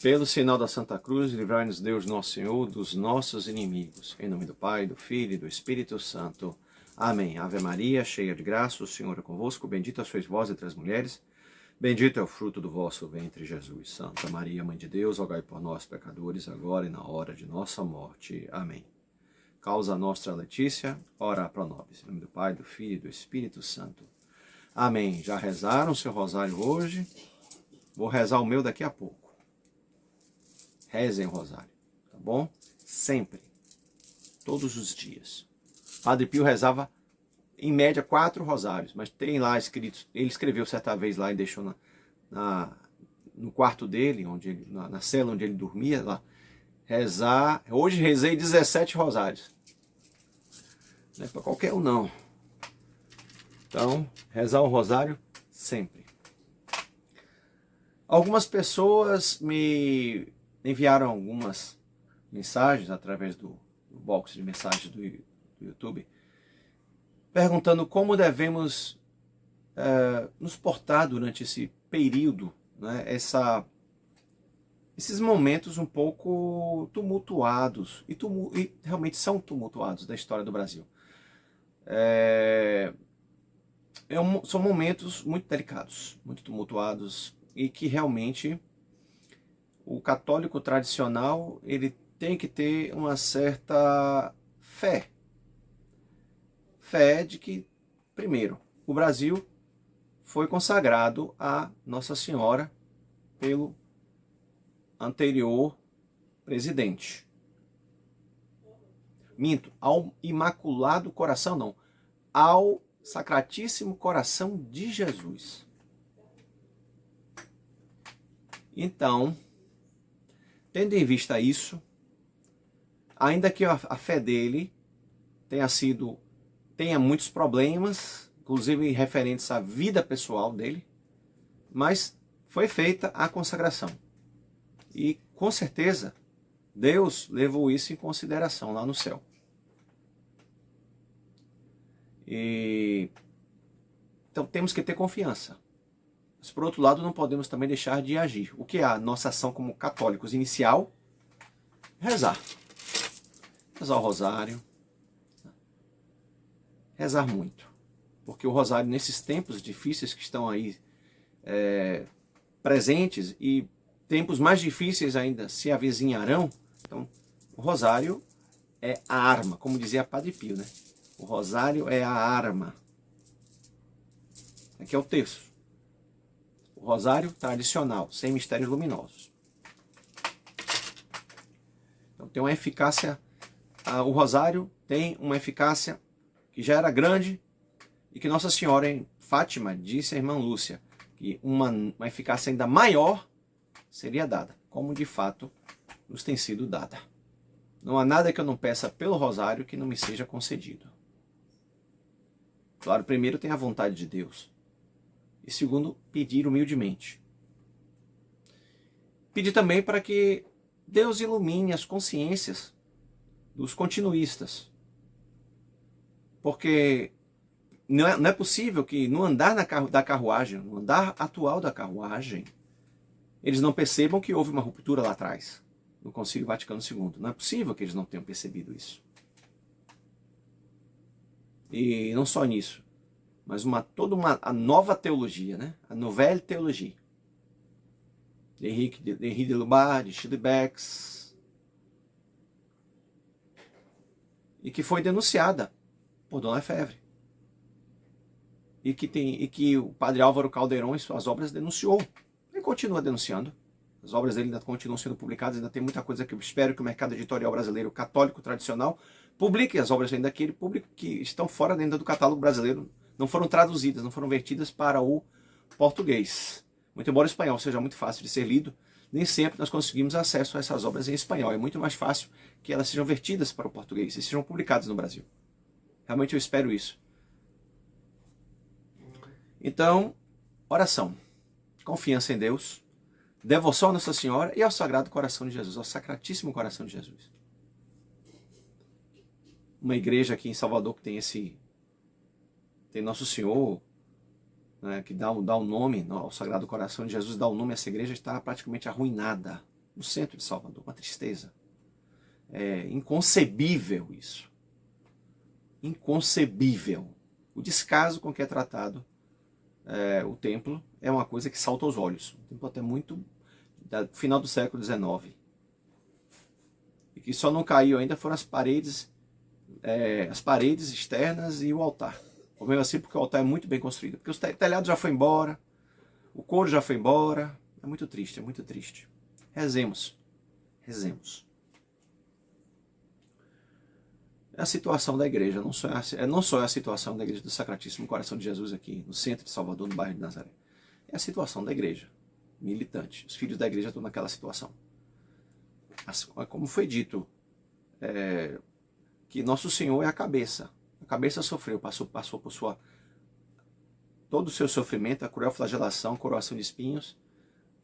Pelo sinal da Santa Cruz, livrai-nos Deus nosso Senhor dos nossos inimigos. Em nome do Pai, do Filho e do Espírito Santo. Amém. Ave Maria, cheia de graça, o Senhor é convosco. Bendita sois vós entre as mulheres. Bendito é o fruto do vosso ventre, Jesus. Santa Maria, Mãe de Deus, rogai por nós, pecadores, agora e na hora de nossa morte. Amém. Causa nostra Letícia, ora pro nobis. Em nome do Pai, do Filho e do Espírito Santo. Amém. Já rezaram o seu rosário hoje? Vou rezar o meu daqui a pouco. Rezem o rosário, tá bom? Sempre. Todos os dias. Padre Pio rezava, em média, 4 rosários, mas tem lá escritos, ele escreveu certa vez lá e deixou no quarto dele, na cela onde ele dormia, lá, rezar. Hoje rezei 17 rosários. Não é para qualquer um, não. Então, rezar o rosário sempre. Algumas pessoas me enviaram algumas mensagens através do box de mensagens do YouTube, perguntando como devemos nos portar durante esse período, né, esses momentos um pouco tumultuados, e realmente são tumultuados da história do Brasil. São momentos muito delicados, muito tumultuados, e que realmente o católico tradicional ele tem que ter uma certa fé. Fé de que, primeiro, o Brasil foi consagrado a Nossa Senhora pelo anterior presidente. Minto, ao Imaculado Coração, não. Ao Sacratíssimo Coração de Jesus. Então, tendo em vista isso, ainda que a fé dele tenha muitos problemas, inclusive referentes à vida pessoal dele, mas foi feita a consagração. E, com certeza, Deus levou isso em consideração lá no céu. Então, temos que ter confiança. Mas, por outro lado, não podemos também deixar de agir. O que é a nossa ação como católicos inicial? Rezar. Rezar o rosário. Rezar muito. Porque o rosário, nesses tempos difíceis que estão aí presentes, e tempos mais difíceis ainda se avizinharão, então, o rosário é a arma, como dizia Padre Pio, né? O rosário é a arma. Aqui é o texto. O rosário tradicional, sem mistérios luminosos. Então tem uma eficácia, o rosário tem uma eficácia que já era grande e que Nossa Senhora em Fátima disse à irmã Lúcia que uma eficácia ainda maior seria dada, como de fato nos tem sido dada. Não há nada que eu não peça pelo rosário que não me seja concedido. Claro, primeiro tem a vontade de Deus. E segundo, pedir humildemente. Pedir também para que Deus ilumine as consciências dos continuistas. Porque não é possível que no andar da carruagem, no andar atual da carruagem, eles não percebam que houve uma ruptura lá atrás, no Concílio Vaticano II. Não é possível que eles não tenham percebido isso. E não só nisso, mas toda a nova teologia, né? A nouvelle teologia. De Henri de Lubar, de Schillebeeckx, e que foi denunciada por Dom Lefebvre. E que o padre Álvaro Caldeirão, em suas obras, denunciou. Ele continua denunciando. As obras dele ainda continuam sendo publicadas, ainda tem muita coisa que eu espero que o mercado editorial brasileiro católico tradicional publique as obras ainda que ele publica, que estão fora ainda do catálogo brasileiro, não foram traduzidas, não foram vertidas para o português. Muito embora o espanhol seja muito fácil de ser lido, nem sempre nós conseguimos acesso a essas obras em espanhol. É muito mais fácil que elas sejam vertidas para o português e sejam publicadas no Brasil. Realmente eu espero isso. Então, oração, confiança em Deus, devoção a Nossa Senhora e ao Sagrado Coração de Jesus, ao Sacratíssimo Coração de Jesus. Uma igreja aqui em Salvador que tem Nosso Senhor, né, que dá o nome ao Sagrado Coração de Jesus, dá o nome a essa igreja, está praticamente arruinada. no centro de Salvador, uma tristeza. É inconcebível isso. Inconcebível. O descaso com que é tratado o templo é uma coisa que salta aos olhos. O templo até muito do final do século XIX. E que só não caiu ainda foram as paredes externas e o altar. Ou mesmo assim, porque o altar é muito bem construído. Porque o telhado já foi embora, o couro já foi embora. É muito triste, é muito triste. Rezemos. Rezemos. É a situação da igreja, não só é a situação da igreja do Sacratíssimo Coração de Jesus aqui, no centro de Salvador, no bairro de Nazaré. É a situação da igreja, militante. Os filhos da igreja estão naquela situação. Como foi dito, que Nosso Senhor é a cabeça. A cabeça sofreu, passou por todo o seu sofrimento, a cruel flagelação, coroação de espinhos,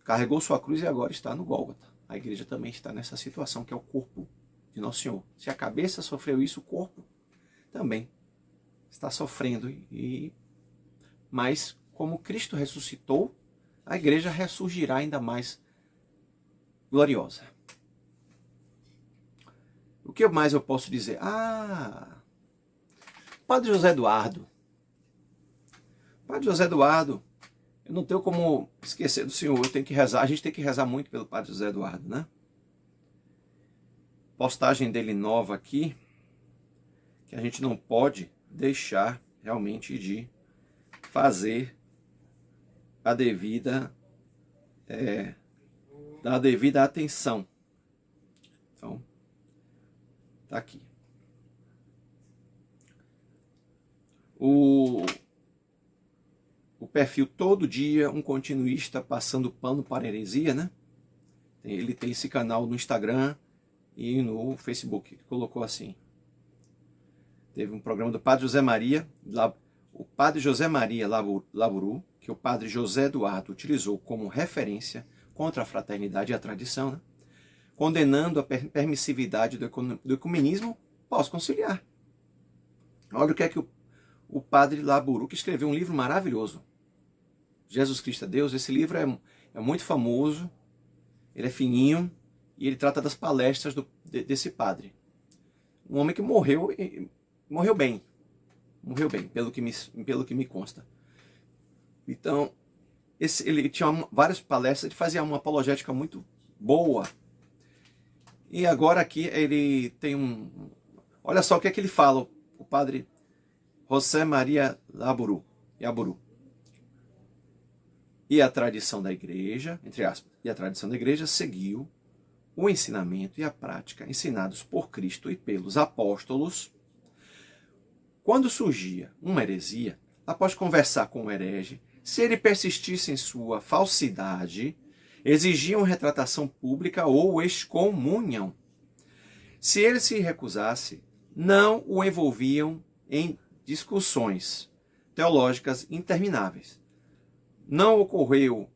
carregou sua cruz e agora está no Gólgota. A igreja também está nessa situação, que é o corpo de Nosso Senhor. Se a cabeça sofreu isso, o corpo também está sofrendo. Mas, como Cristo ressuscitou, a igreja ressurgirá ainda mais gloriosa. O que mais eu posso dizer? Padre José Eduardo. Padre José Eduardo, eu não tenho como esquecer do senhor, eu tenho que rezar, a gente tem que rezar muito pelo Padre José Eduardo, né? Postagem dele nova aqui, que a gente não pode deixar realmente de fazer a devida atenção. Então, tá aqui. O perfil Todo Dia, um continuista passando pano para heresia, né? Ele tem esse canal no Instagram e no Facebook, ele colocou assim. Teve um programa do Padre José Maria, o Padre José Maria Laburu, que o Padre José Eduardo utilizou como referência contra a fraternidade e a tradição, né? Condenando a permissividade do ecumenismo pós-conciliar. Olha o que é que o Padre Laburu, que escreveu um livro maravilhoso, Jesus Cristo é Deus. Esse livro é muito famoso, ele é fininho, e ele trata das palestras desse padre. Um homem que morreu bem, pelo que me consta. Então, ele tinha várias palestras, ele fazia uma apologética muito boa. E agora aqui ele tem olha só o que é que ele fala, o Padre José Maria Laburu. E a tradição da igreja, entre aspas, seguiu o ensinamento e a prática ensinados por Cristo e pelos apóstolos. Quando surgia uma heresia, após conversar com o herege, se ele persistisse em sua falsidade, exigiam retratação pública ou excomunhão. Se ele se recusasse, não o envolviam em discussões teológicas intermináveis. Não ocorreu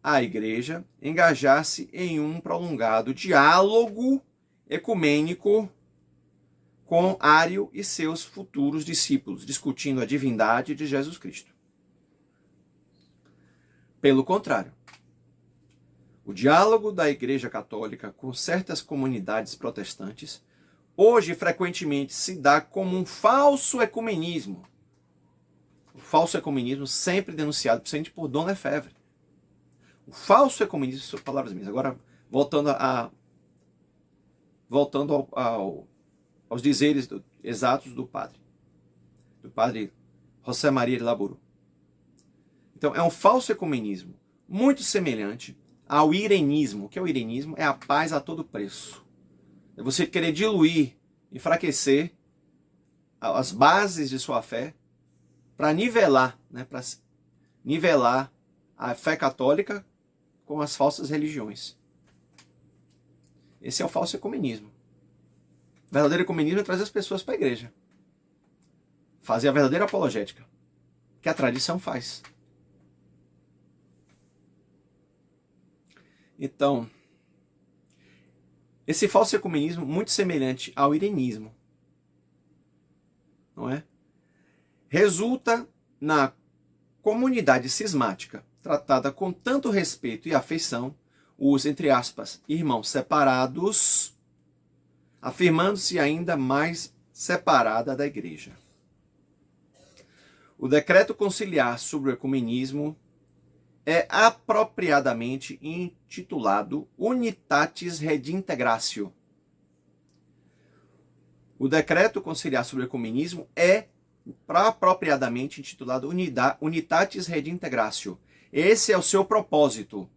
à igreja engajar-se em um prolongado diálogo ecumênico com Ário e seus futuros discípulos, discutindo a divindade de Jesus Cristo. Pelo contrário, o diálogo da Igreja Católica com certas comunidades protestantes hoje frequentemente se dá como um falso ecumenismo. O falso ecumenismo sempre denunciado, principalmente por Dom Lefebvre. O falso ecumenismo, são palavras minhas. Agora, voltando aos dizeres exatos do padre José Maria Laburu. Então, é um falso ecumenismo muito semelhante ao irenismo. O que é o irenismo? É a paz a todo preço. É você querer diluir, enfraquecer as bases de sua fé para nivelar a fé católica com as falsas religiões. Esse é o falso ecumenismo. O verdadeiro ecumenismo é trazer as pessoas para a igreja. Fazer a verdadeira apologética, que a tradição faz. Então, esse falso ecumenismo muito semelhante ao irenismo, não é? Resulta na comunidade cismática, tratada com tanto respeito e afeição, os, entre aspas, irmãos separados, afirmando-se ainda mais separada da igreja. O decreto conciliar sobre o ecumenismo é apropriadamente intitulado Unitatis Redintegratio. O decreto conciliar sobre o ecumenismo é apropriadamente intitulado Unitatis Redintegratio. Esse é o seu propósito.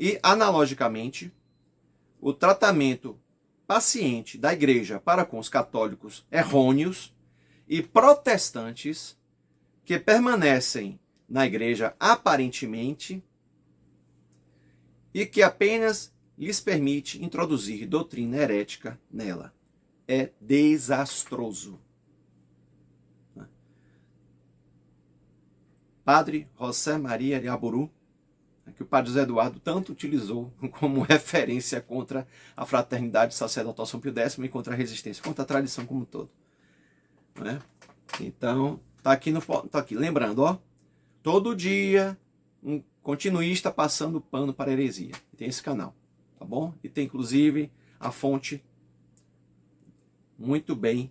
E, analogicamente, o tratamento paciente da igreja para com os católicos errôneos e protestantes que permanecem na igreja aparentemente e que apenas lhes permite introduzir doutrina herética nela. É desastroso. Padre José Maria de Aburu, que o padre José Eduardo tanto utilizou como referência contra a fraternidade sacerdotal São Pio X e contra a resistência, contra a tradição como um todo. Né? Então, tá aqui. Lembrando, ó, todo dia um continuista passando pano para heresia. Tem esse canal, tá bom? E tem inclusive a fonte muito bem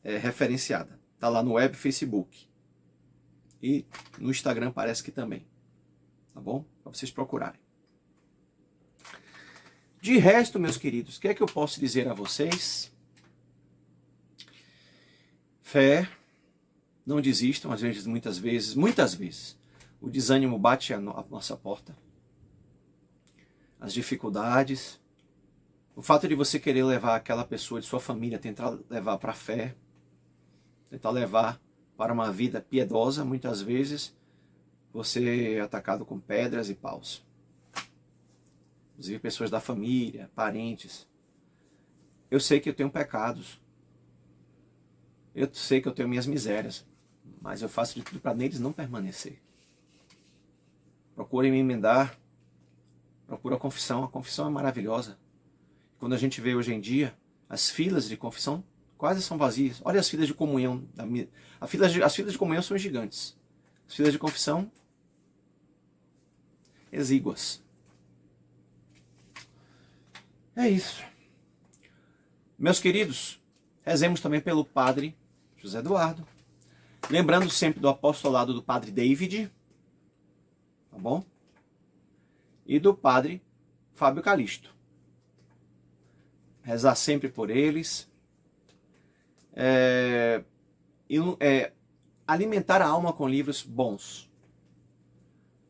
referenciada. Tá lá no web, Facebook. E no Instagram parece que também. Tá bom? Para vocês procurarem. De resto, meus queridos, o que é que eu posso dizer a vocês? Fé, não desistam, às vezes, muitas vezes, o desânimo bate a nossa porta. As dificuldades, o fato de você querer levar aquela pessoa de sua família, tentar levar para a fé, tentar levar para uma vida piedosa, muitas vezes, você é atacado com pedras e paus. Inclusive pessoas da família, parentes. Eu sei que eu tenho pecados. Eu sei que eu tenho minhas misérias. Mas eu faço de tudo para neles não permanecer. Procurem me emendar. Procura a confissão é maravilhosa. Quando a gente vê hoje em dia, as filas de confissão quase são vazias. Olha as filas de comunhão. As filas de comunhão são gigantes. As filas de confissão, exíguas. É isso. Meus queridos, rezemos também pelo padre José Eduardo. Lembrando sempre do apostolado do padre David. Tá bom? E do padre Fábio Calixto. Rezar sempre por eles. Alimentar a alma com livros bons.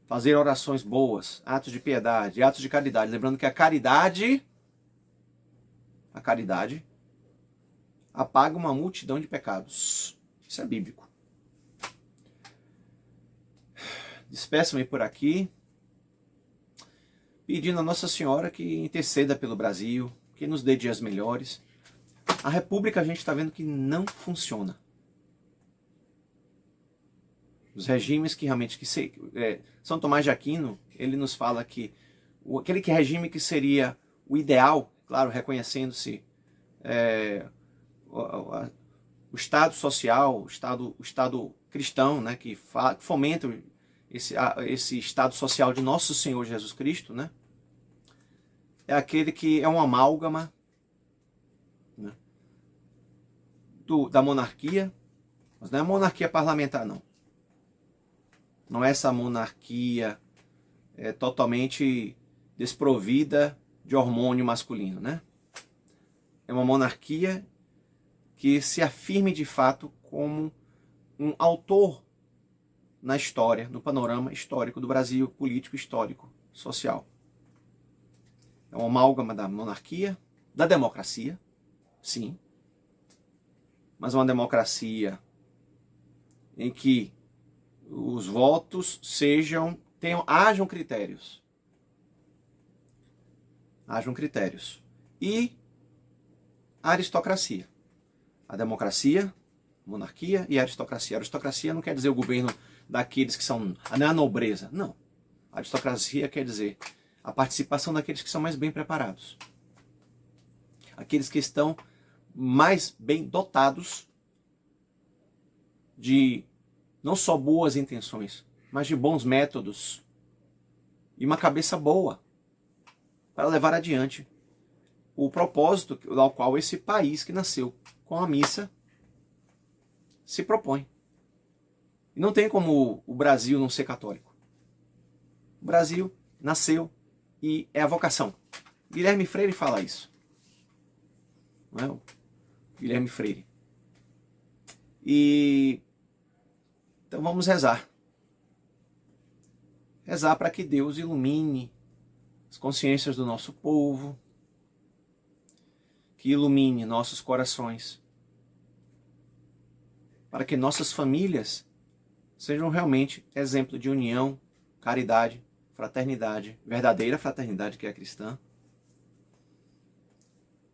Fazer orações boas, atos de piedade, atos de caridade. Lembrando que a caridade apaga uma multidão de pecados. Isso é bíblico. Despeço-me por aqui, pedindo a Nossa Senhora que interceda pelo Brasil, que nos dê dias melhores. A República a gente está vendo que não funciona. Os regimes que realmente... São Tomás de Aquino, ele nos fala que aquele regime que seria o ideal, claro, reconhecendo-se o Estado social, o Estado cristão, né, que fomenta esse Estado social de Nosso Senhor Jesus Cristo, né, é aquele que é um amálgama, né, da monarquia, mas não é a monarquia parlamentar, não. Não é essa monarquia totalmente desprovida de hormônio masculino, né? É uma monarquia que se afirme de fato como um autor na história, no panorama histórico do Brasil, político, histórico, social. É uma amálgama da monarquia, da democracia, sim, mas uma democracia em que os votos hajam critérios. Hajam critérios. E a aristocracia. A democracia, monarquia e a aristocracia. A aristocracia não quer dizer o governo daqueles que são na nobreza. Não. A aristocracia quer dizer a participação daqueles que são mais bem preparados. Aqueles que estão mais bem dotados de não só boas intenções, mas de bons métodos e uma cabeça boa. para levar adiante o propósito ao qual esse país que nasceu com a missa se propõe. E não tem como o Brasil não ser católico. O Brasil nasceu e é a vocação. Guilherme Freire fala isso. Não é? O Guilherme Freire. E então vamos rezar. Rezar para que Deus ilumine as consciências do nosso povo, que ilumine nossos corações, para que nossas famílias sejam realmente exemplo de união, caridade, fraternidade, verdadeira fraternidade que é a cristã,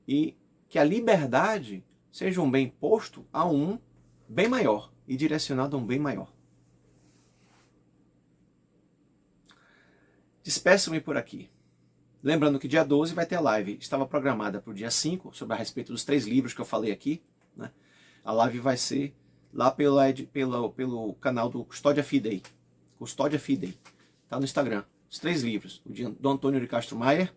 e que a liberdade seja um bem posto a um bem maior e direcionado a um bem maior. Despeço-me por aqui. Lembrando que dia 12 vai ter a live. Estava programada para o dia 5, sobre a respeito dos 3 livros que eu falei aqui, né? A live vai ser lá pelo canal do Custódia Fidei. Custódia Fidei. Está no Instagram. Os 3 livros. O de Dom Antônio de Castro Maier,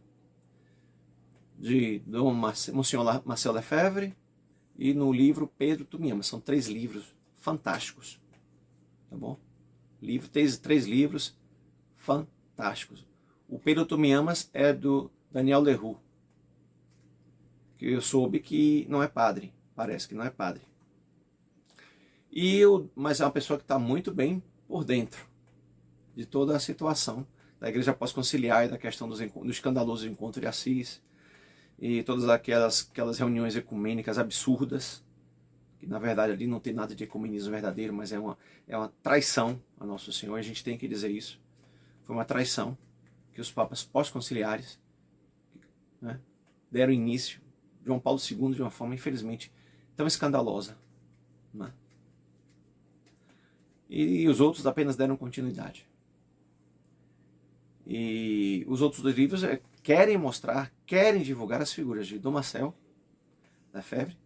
de Dom Monsenhor Marcel Lefebvre, e no livro Pedro Tu Me Amas. São 3 livros fantásticos. Tá bom? 3 livros fantásticos. O Pedro Tu Me Amas é do Daniel Leroux, que eu soube que não é padre. Parece que não é padre. Mas é uma pessoa que está muito bem por dentro de toda a situação da Igreja Pós-Conciliar e da questão do escandaloso encontro de Assis e todas aquelas reuniões ecumênicas absurdas, que na verdade ali não tem nada de ecumenismo verdadeiro, mas é uma traição a Nosso Senhor, a gente tem que dizer isso. Foi uma traição que os papas pós-conciliares, né, deram início, João Paulo II, de uma forma, infelizmente, tão escandalosa. Né? E os outros apenas deram continuidade. E os outros 2 livros querem mostrar, querem divulgar as figuras de Dom Marcel Lefebvre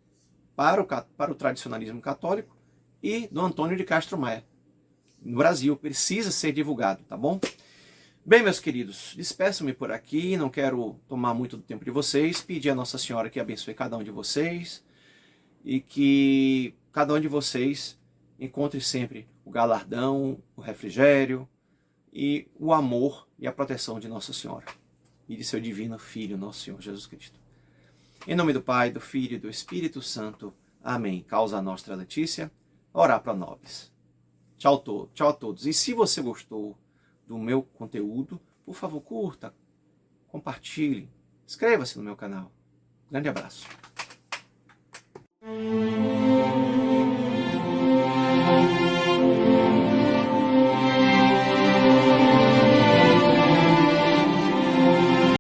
para o tradicionalismo católico e do Antônio de Castro Maier. No Brasil, precisa ser divulgado, tá bom? Bem, meus queridos, despeço-me por aqui, não quero tomar muito do tempo de vocês, pedir a Nossa Senhora que abençoe cada um de vocês e que cada um de vocês encontre sempre o galardão, o refrigério e o amor e a proteção de Nossa Senhora e de seu divino Filho, nosso Senhor Jesus Cristo. Em nome do Pai, do Filho e do Espírito Santo. Amém. Causa nostra Letícia, ora pro nobis. Tchau a todos. E se você gostou do meu conteúdo, por favor, curta, compartilhe, inscreva-se no meu canal. Grande abraço.